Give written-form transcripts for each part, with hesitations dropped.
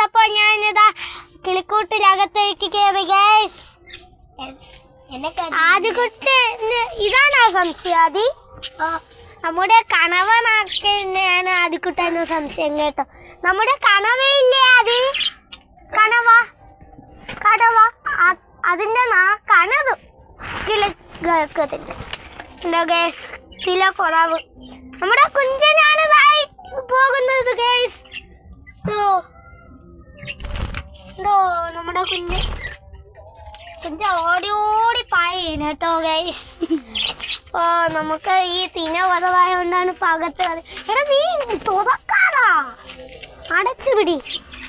അപ്പൊ ഞാനിതാ കിളിക്കൂട്ടിലകത്തേക്ക് കയറി ഗൈസ്. ആദ്യകുട്ടി ഇതാണോ സംശയം? ആദി നമ്മുടെ കണവനാണ് ആദ്യക്കുട്ടായിരുന്നു സംശയം കേട്ടോ. നമ്മുടെ കണവയില്ലേ ആദി? കണവ അതിന്റെ കണത് കിളികൾക്കതിന്റെ ഗൈസ്. ചില കുറവ് നമ്മുടെ കുഞ്ചനാണ് പോകുന്നത് ഗൈസ്. നമ്മുടെ കുഞ്ച ഓടി ഓടി പായാണ് കേട്ടോ ഗൈസ്. നമുക്ക് ഈ തിന വധവായോണ്ടാണ് പകത്ത്. എടാ നീ തുറക്കാറാ, അടച്ചുപിടി.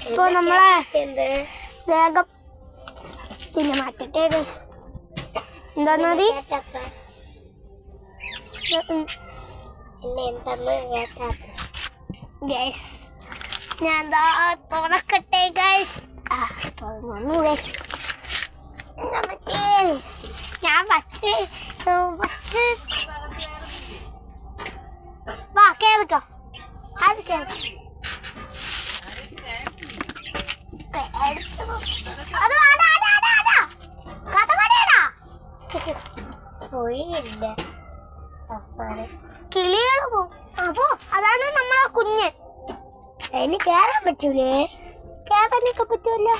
ഇപ്പൊ നമ്മളെ വേഗം തിന മാറ്റട്ടെ ഗൈസ്. എന്താ ഗൈസ്? ഞാൻ തുറക്കട്ടെ ഗൈസ്. തുറന്നു ഗൈസ്. ഞാൻ വാ കേൾക്കോ. അത് കേൾക്കാം. കിളികൾ പോവും. അപ്പോ അതാണ് നമ്മളെ കുഞ്ഞൻ. അതിന് കേറാൻ പറ്റൂലേ? കേറാനൊക്കെ പറ്റൂല്ലോ.